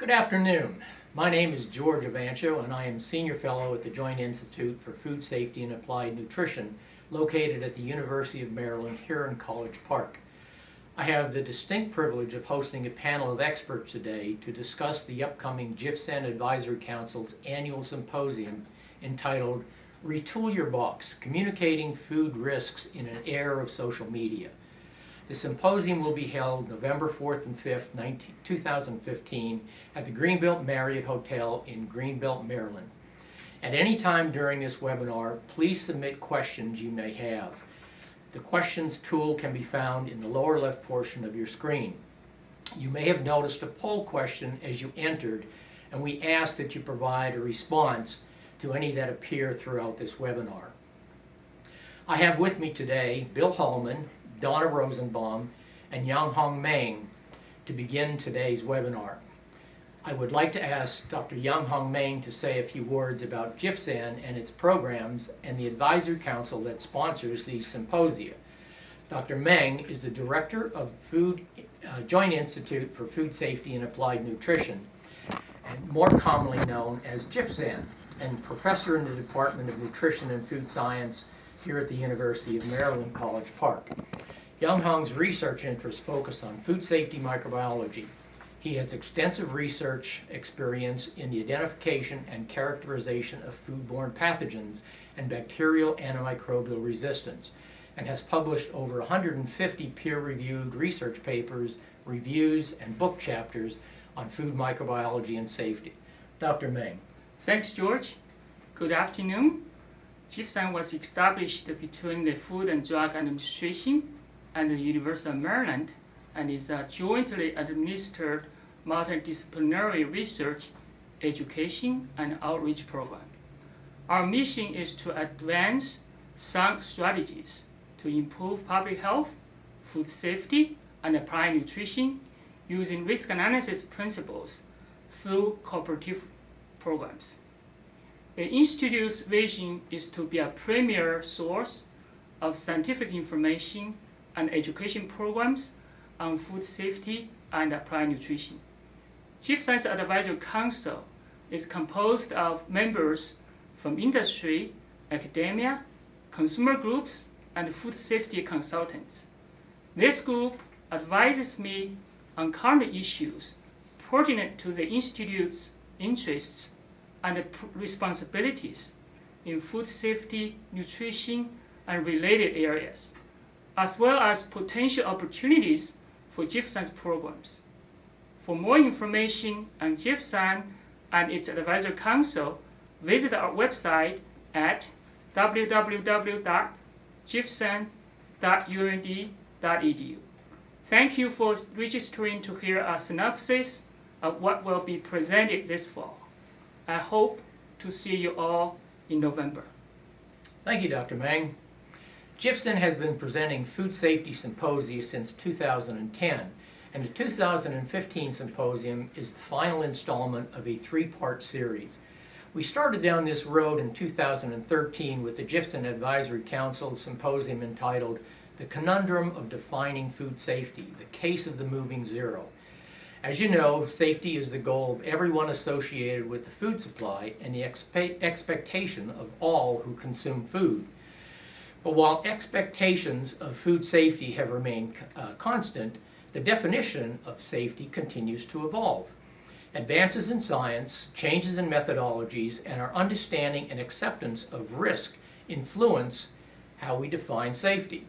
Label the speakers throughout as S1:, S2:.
S1: Good afternoon. My name is George Avancio and I am Senior Fellow at the Joint Institute for Food Safety and Applied Nutrition located at the University of Maryland here in College Park. I have the distinct privilege of hosting a panel of experts today to discuss the upcoming JIFSAN Advisory Council's annual symposium entitled Retool Your Box, Communicating Food Risks in an Era of Social Media. The symposium will be held November 4th and 5th, 2015 at the Greenbelt Marriott Hotel in Greenbelt, Maryland. At any time during this webinar, please submit questions you may have. The questions tool can be found in the lower left portion of your screen. You may have noticed a poll question as you entered, and we ask that you provide a response to any that appear throughout this webinar. I have with me today Bill Holman, Donna Rosenbaum, and Yang-Hong Meng to begin today's webinar. I would like to ask Dr. Yang-Hong Meng to say a few words about JIFSAN and its programs and the advisory council that sponsors these symposia. Dr. Meng is the director of Joint Institute for Food Safety and Applied Nutrition, and more commonly known as JIFSAN, and professor in the Department of Nutrition and Food Science here at the University of Maryland, College Park. Yang-Hong's research interests focus on food safety microbiology. He has extensive research experience in the identification and characterization of foodborne pathogens and bacterial antimicrobial resistance, and has published over 150 peer-reviewed research papers, reviews, and book chapters on food microbiology and safety. Dr. Meng.
S2: Thanks, George. Good afternoon. JIFSAN was established between the Food and Drug Administration and the University of Maryland and is a jointly administered multidisciplinary research, education, and outreach program. Our mission is to advance sound strategies to improve public health, food safety, and applied nutrition using risk analysis principles through cooperative programs. The Institute's vision is to be a premier source of scientific information and education programs on food safety and applied nutrition. JIFSAN's Advisory Council is composed of members from industry, academia, consumer groups, and food safety consultants. This group advises me on current issues pertinent to the Institute's interests and responsibilities in food safety, nutrition, and related areas, as well as potential opportunities for JIFSAN's programs. For more information on JIFSAN and its Advisory Council, visit our website at www.jifsan.und.edu. Thank you for registering to hear a synopsis of what will be presented this fall. I hope to see you all in November.
S1: Thank you, Dr. Meng. JIFSAN has been presenting food safety symposia since 2010, and the 2015 symposium is the final installment of a three-part series. We started down this road in 2013 with the JIFSAN Advisory Council symposium entitled The Conundrum of Defining Food Safety, the Case of the Moving Zero. As you know, safety is the goal of everyone associated with the food supply and the expectation of all who consume food. But while expectations of food safety have remained constant, the definition of safety continues to evolve. Advances in science, changes in methodologies, and our understanding and acceptance of risk influence how we define safety.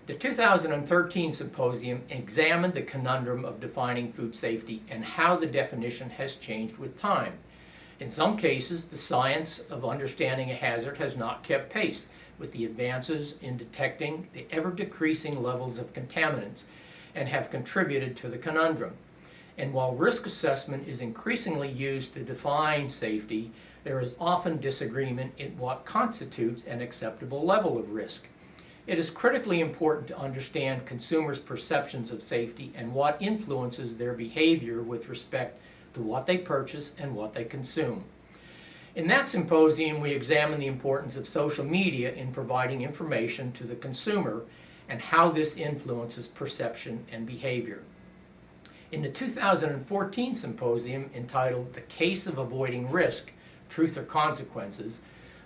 S1: The 2013 symposium examined the conundrum of defining food safety and how the definition has changed with time. In some cases, the science of understanding a hazard has not kept pace with the advances in detecting the ever-decreasing levels of contaminants and have contributed to the conundrum. And while risk assessment is increasingly used to define safety, there is often disagreement in what constitutes an acceptable level of risk. It is critically important to understand consumers' perceptions of safety and what influences their behavior with respect to what they purchase and what they consume. In that symposium, we examined the importance of social media in providing information to the consumer and how this influences perception and behavior. In the 2014 symposium entitled The Case of Avoiding Risk, Truth or Consequences,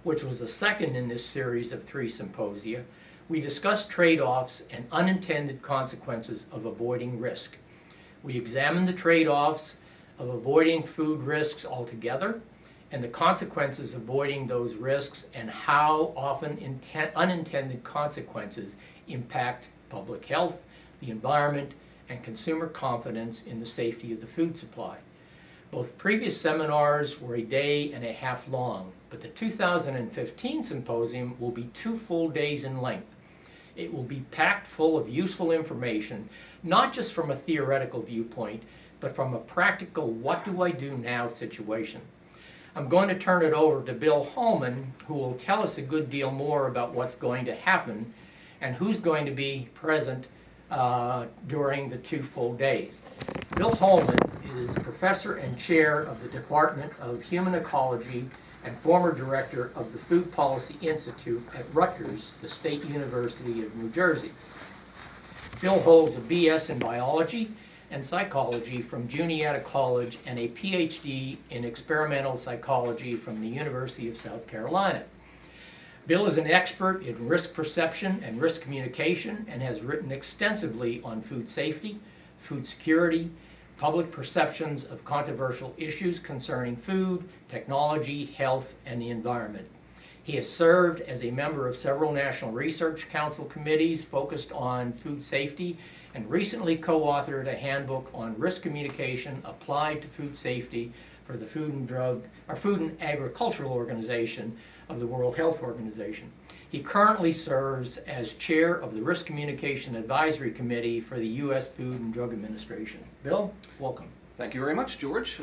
S1: which was the second in this series of 3 symposia, we discussed trade-offs and unintended consequences of avoiding risk. We examined the trade-offs of avoiding food risks altogether and the consequences of avoiding those risks and how often unintended consequences impact public health, the environment, and consumer confidence in the safety of the food supply. Both previous seminars were a day and a half long, but the 2015 symposium will be 2 full days in length. It will be packed full of useful information, not just from a theoretical viewpoint, but from a practical what do I do now situation. I'm going to turn it over to Bill Holman, who will tell us a good deal more about what's going to happen and who's going to be present during the 2 full days. Bill Holman is professor and chair of the Department of Human Ecology and former director of the Food Policy Institute at Rutgers, the State University of New Jersey. Bill holds a BS in biology and psychology from Juniata College and a PhD in experimental psychology from the University of South Carolina. Bill is an expert in risk perception and risk communication and has written extensively on food safety, food security, public perceptions of controversial issues concerning food, technology, health, and the environment. He has served as a member of several National Research Council committees focused on food safety and recently co-authored a handbook on risk communication applied to food safety for the Food and Agricultural Organization of the World Health Organization. He currently serves as chair of the Risk Communication Advisory Committee for the U.S. Food and Drug Administration. Bill, welcome.
S3: Thank you very much, George.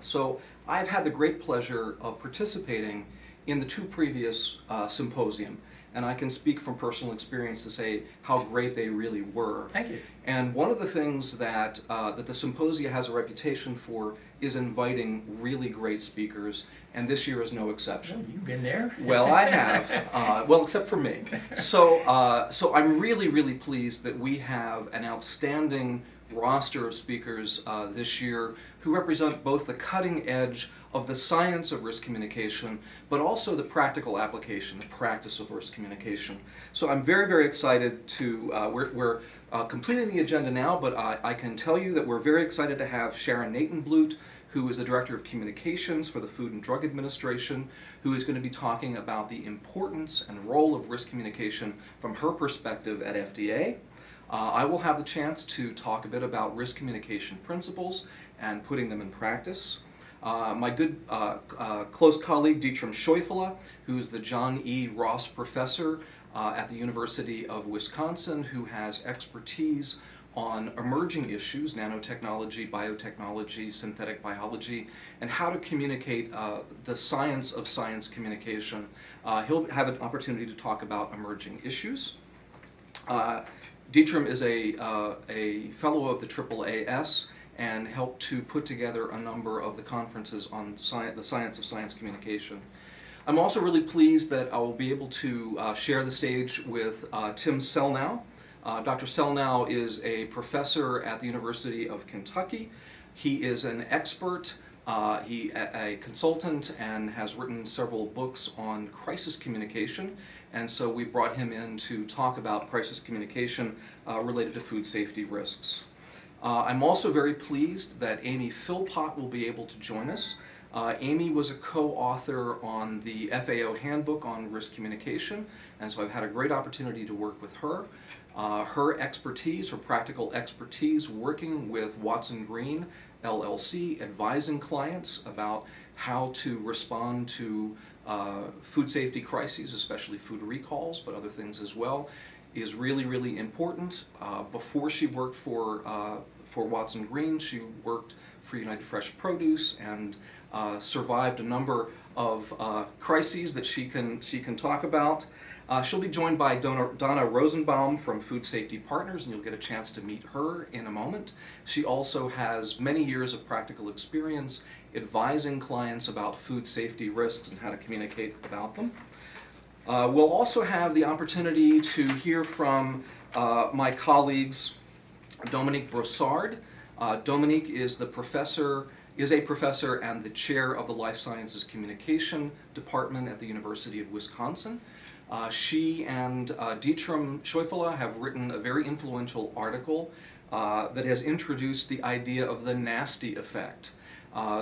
S3: So I've had the great pleasure of participating in the 2 previous symposium, and I can speak from personal experience to say how great they really were.
S1: Thank you.
S3: And one of the things that the symposia has a reputation for is inviting really great speakers, and this year is no exception.
S1: Well, you've been there.
S3: Well, I have. Well, except for me. So I'm really, really pleased that we have an outstanding roster of speakers this year who represent both the cutting edge of the science of risk communication, but also the practical application, the practice of risk communication. So I'm very, very excited to, we're completing the agenda now, but I can tell you that we're very excited to have Sharon Natenblut, who is the Director of Communications for the Food and Drug Administration, who is going to be talking about the importance and role of risk communication from her perspective at FDA. I will have the chance to talk a bit about risk communication principles and putting them in practice. My good close colleague Dietram Scheufele, who is the John E. Ross Professor at the University of Wisconsin, who has expertise on emerging issues, nanotechnology, biotechnology, synthetic biology, and how to communicate the science of science communication. He'll have an opportunity to talk about emerging issues. Dietram is a fellow of the AAAS and helped to put together a number of the conferences on the science of science communication. I'm also really pleased that I will be able to share the stage with Tim Selnow. Dr. Selnow is a professor at the University of Kentucky. He is an expert, a consultant, and has written several books on crisis communication. And so we brought him in to talk about crisis communication related to food safety risks. I'm also very pleased that Amy Philpott will be able to join us. Amy was a co-author on the FAO handbook on risk communication, and so I've had a great opportunity to work with her. Her expertise, her practical expertise working with Watson Green LLC, advising clients about how to respond to food safety crises, especially food recalls, but other things as well, is really, really important. Before she worked for Watson Green, she worked for United Fresh Produce and survived a number of crises that she can talk about. She'll be joined by Donna Rosenbaum from Food Safety Partners, and you'll get a chance to meet her in a moment. She also has many years of practical experience advising clients about food safety risks and how to communicate about them. We'll also have the opportunity to hear from my colleagues Dominique Brossard, Dominique is a professor and the chair of the Life Sciences Communication Department at the University of Wisconsin. She and Dietram Scheufele have written a very influential article that has introduced the idea of the nasty effect.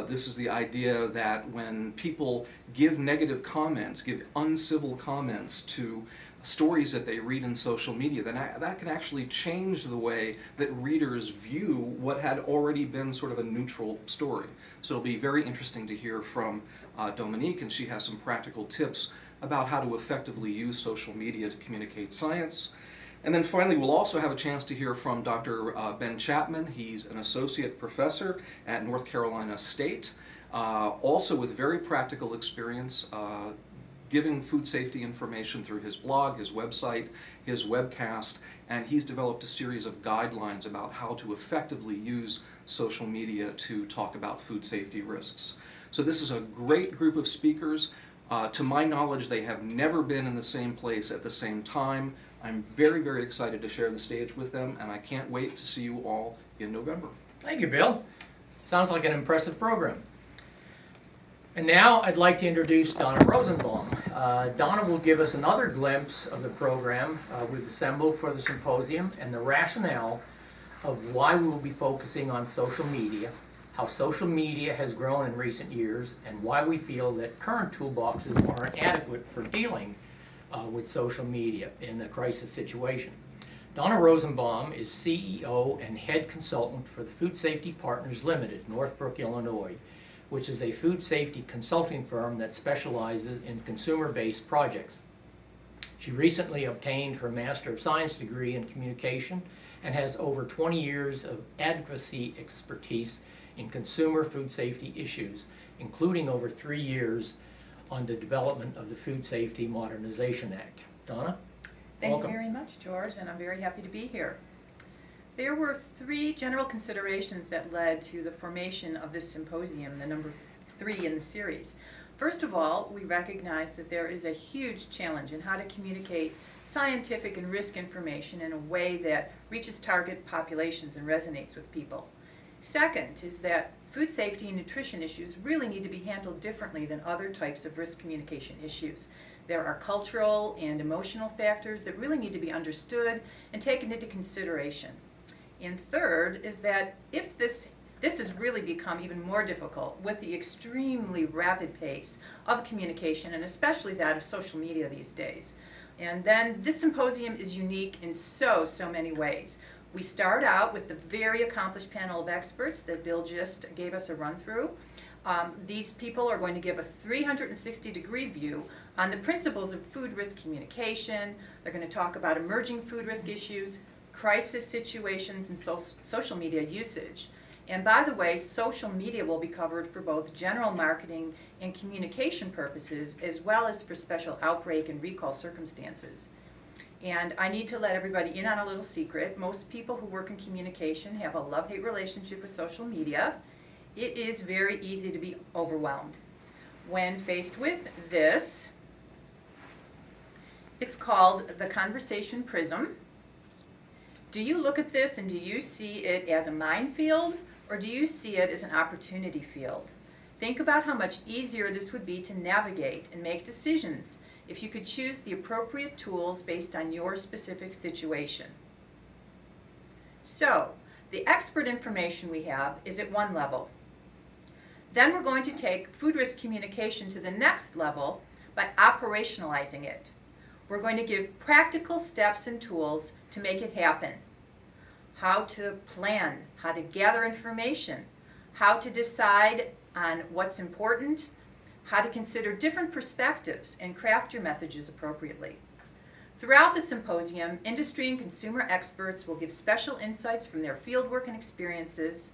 S3: This is the idea that when people give negative comments, give uncivil comments to stories that they read in social media, then that can actually change the way that readers view what had already been sort of a neutral story. So it'll be very interesting to hear from Dominique, and she has some practical tips about how to effectively use social media to communicate science. And then finally, we'll also have a chance to hear from Dr. Ben Chapman. He's an associate professor at North Carolina State, also with very practical experience giving food safety information through his blog, his website, his webcast, and he's developed a series of guidelines about how to effectively use social media to talk about food safety risks. So this is a great group of speakers. To my knowledge, they have never been in the same place at the same time. I'm very, very excited to share the stage with them, and I can't wait to see you all in November.
S1: Thank you, Bill. Sounds like an impressive program. And now I'd like to introduce Donna Rosenbaum. Donna will give us another glimpse of the program we've assembled for the symposium and the rationale of why we will be focusing on social media, how social media has grown in recent years, and why we feel that current toolboxes aren't adequate for dealing with social media in a crisis situation. Donna Rosenbaum is CEO and head consultant for the Food Safety Partners Limited, Northbrook, Illinois, which is a food safety consulting firm that specializes in consumer-based projects. She recently obtained her Master of Science degree in communication and has over 20 years of advocacy expertise in consumer food safety issues, including over 3 years on the development of the Food Safety Modernization Act. Donna?
S4: Thank
S1: Welcome.
S4: you very much, George, and I'm very happy to be here. There were 3 general considerations that led to the formation of this symposium, the number 3 in the series. First of all, we recognize that there is a huge challenge in how to communicate scientific and risk information in a way that reaches target populations and resonates with people. Second is that food safety and nutrition issues really need to be handled differently than other types of risk communication issues. There are cultural and emotional factors that really need to be understood and taken into consideration. And third is that if this has really become even more difficult with the extremely rapid pace of communication, and especially that of social media these days. And then this symposium is unique in so many ways. We start out with the very accomplished panel of experts that Bill just gave us a run through. These people are going to give a 360-degree view on the principles of food risk communication. They're going to talk about emerging food risk issues, crisis situations, and social media usage. And by the way, social media will be covered for both general marketing and communication purposes, as well as for special outbreak and recall circumstances. And I need to let everybody in on a little secret. Most people who work in communication have a love-hate relationship with social media. It is very easy to be overwhelmed. When faced with this, it's called the conversation prism. Do you look at this and do you see it as a minefield, or do you see it as an opportunity field? Think about how much easier this would be to navigate and make decisions if you could choose the appropriate tools based on your specific situation. So, the expert information we have is at one level. Then we're going to take food risk communication to the next level by operationalizing it. We're going to give practical steps and tools to make it happen. How to plan, how to gather information, how to decide on what's important, how to consider different perspectives and craft your messages appropriately. Throughout the symposium, industry and consumer experts will give special insights from their fieldwork and experiences.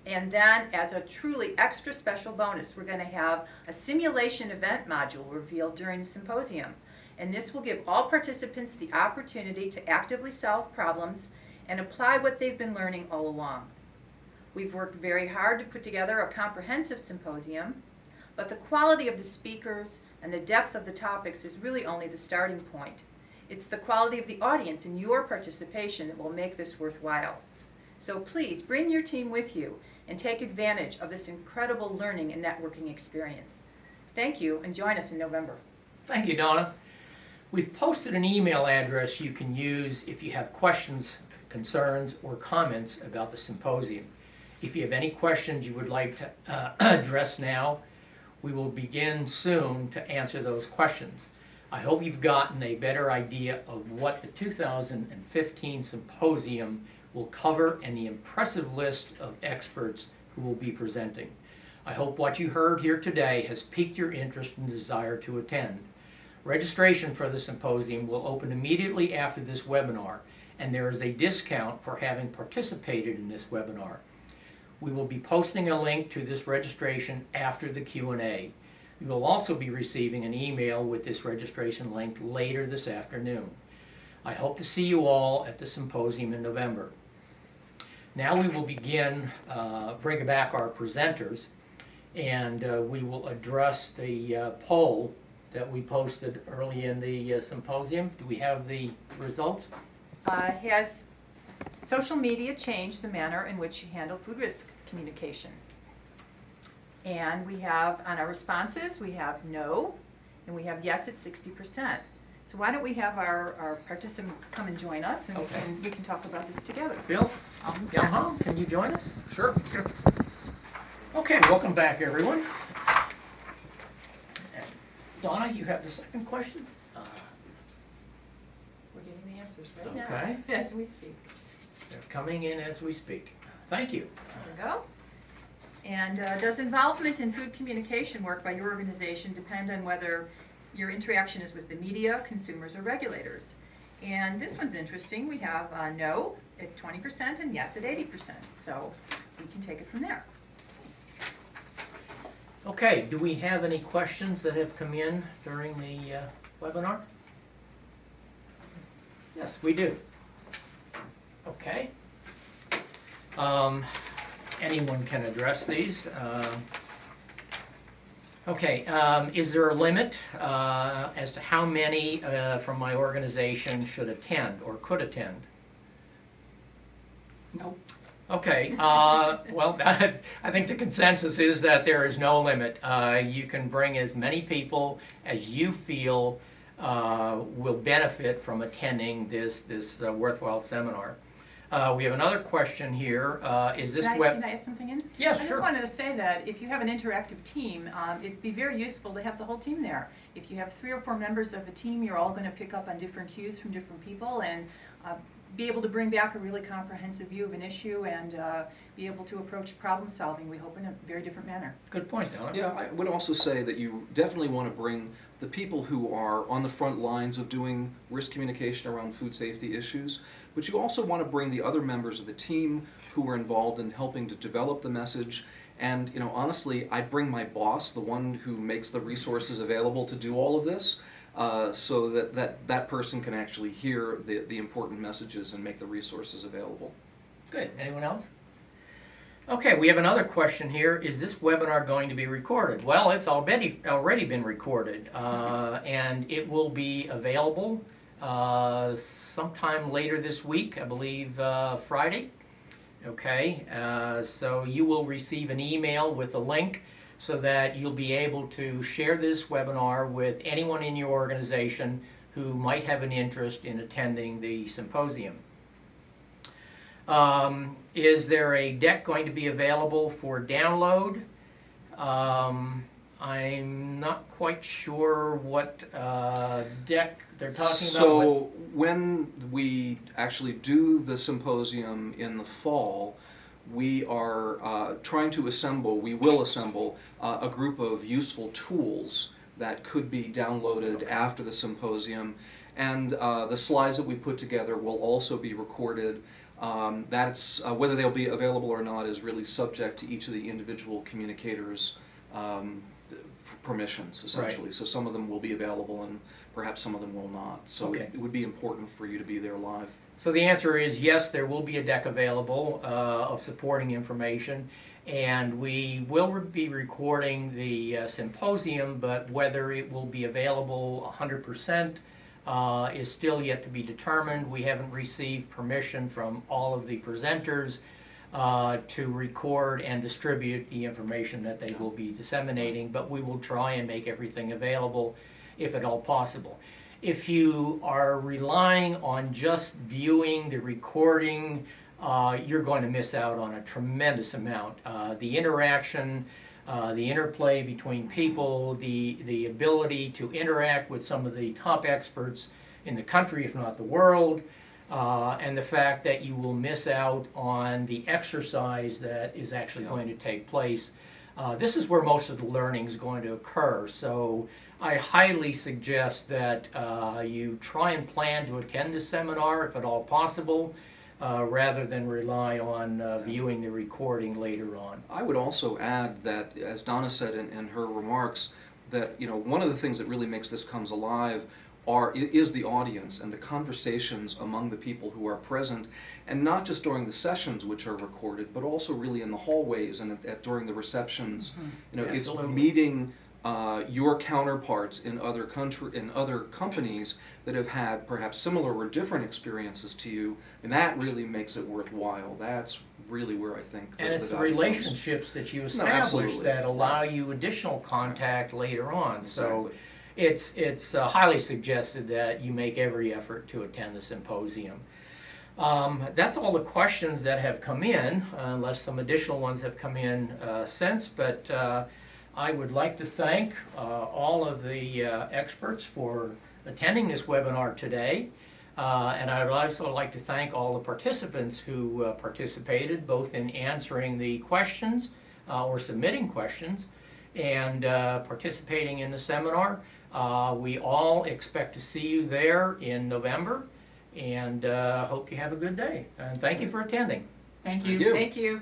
S4: And then, as a truly extra special bonus, we're going to have a simulation event module revealed during the symposium. And this will give all participants the opportunity to actively solve problems and apply what they've been learning all along. We've worked very hard to put together a comprehensive symposium, but the quality of the speakers and the depth of the topics is really only the starting point. It's the quality of the audience and your participation that will make this worthwhile. So please bring your team with you and take advantage of this incredible learning and networking experience. Thank you, and join us in November.
S1: Thank you, Donna. We've posted an email address you can use if you have questions, concerns, or comments about the symposium. If you have any questions you would like to address now, we will begin soon to answer those questions. I hope you've gotten a better idea of what the 2015 symposium will cover and the impressive list of experts who will be presenting. I hope what you heard here today has piqued your interest and desire to attend. Registration for the symposium will open immediately after this webinar, and there is a discount for having participated in this webinar. We will be posting a link to this registration after the Q&A. You will also be receiving an email with this registration link later this afternoon. I hope to see you all at the symposium in November. Now we will begin bringing back our presenters, and we will address the poll that we posted early in the symposium. Do we have the results?
S4: Has social media changed the manner in which you handle food risk communication? And we have, on our responses, we have no, and we have yes at 60%. So why don't we have our participants come and join us, and
S1: Okay.
S4: we can talk about this together.
S1: Bill?
S4: Yeah.
S1: Can you join us?
S3: Sure.
S1: Okay, welcome back, everyone. Donna, you have the second question?
S4: We're getting the answers right now.
S1: Okay.
S4: As we speak.
S1: They're coming in as we speak. Thank you.
S4: There we go. And does involvement in food communication work by your organization depend on whether your interaction is with the media, consumers, or regulators? And this one's interesting. We have no at 20% and yes at 80%. So we can take it from there.
S1: Okay, do we have any questions that have come in during the webinar? Yes, we do. Okay. Anyone can address these. Okay, is there a limit as to how many from my organization should attend or could attend?
S2: No.
S1: Okay, well, I think the consensus is that there is no limit. You can bring as many people as you feel will benefit from attending this worthwhile seminar. We have another question here. Is this web?
S4: Can I add something in?
S1: Yes,
S4: I
S1: sure.
S4: just wanted to say that if you have an interactive team, it'd be very useful to have the whole team there. If you have 3 or 4 members of a team, you're all going to pick up on different cues from different people and be able to bring back a really comprehensive view of an issue and be able to approach problem solving, we hope, in a very different manner.
S1: Good point, Donna.
S3: Yeah, I would also say that you definitely want to bring the people who are on the front lines of doing risk communication around food safety issues, but you also want to bring the other members of the team who are involved in helping to develop the message. And honestly, I'd bring my boss, the one who makes the resources available to do all of this, so that person can actually hear the important messages and make the resources available.
S1: Good. Anyone else? Okay, we have another question here. Is this webinar going to be recorded? Well, it's already been recorded, and it will be available sometime later this week, I believe Friday. Okay, so you will receive an email with a link so that you'll be able to share this webinar with anyone in your organization who might have an interest in attending the symposium. Is there a deck going to be available for download? I'm not quite sure what deck they're talking about.
S3: So when we actually do the symposium in the fall, we are we will assemble a group of useful tools that could be downloaded after the symposium, and the slides that we put together will also be recorded. That's whether they'll be available or not is really subject to each of the individual communicators' permissions, essentially.
S1: Right.
S3: So some of them will be available and perhaps some of them will not. So
S1: Okay.
S3: it would be important for you to be there live.
S1: So the answer is yes, there will be a deck available of supporting information, and we will be recording the symposium, but whether it will be available 100% is still yet to be determined. We haven't received permission from all of the presenters to record and distribute the information that they will be disseminating, but we will try and make everything available if at all possible. If you are relying on just viewing the recording, you're going to miss out on a tremendous amount. The interaction, the interplay between people, the ability to interact with some of the top experts in the country, if not the world, and the fact that you will miss out on the exercise that is actually going to take place. This is where most of the learning is going to occur. So I highly suggest that you try and plan to attend this seminar if at all possible, rather than rely on viewing the recording later on.
S3: I would also add that, as Donna said in her remarks, that one of the things that really makes this comes alive is the audience and the conversations among the people who are present, and not just during the sessions which are recorded, but also really in the hallways and during the receptions. It's meeting your counterparts in other companies that have had perhaps similar or different experiences to you, and that really makes it worthwhile. That's really where I think
S1: and it's the
S3: value comes.
S1: relationships that you establish that allow you additional contact later on. So it's highly suggested that you make every effort to attend the symposium. That's all the questions that have come in, unless some additional ones have come in since, but I would like to thank all of the experts for attending this webinar today, and I would also like to thank all the participants who participated, both in answering the questions or submitting questions and participating in the seminar. We all expect to see you there in November, and hope you have a good day. And thank you for attending.
S2: Thank you.
S3: Thank you.
S4: Thank you.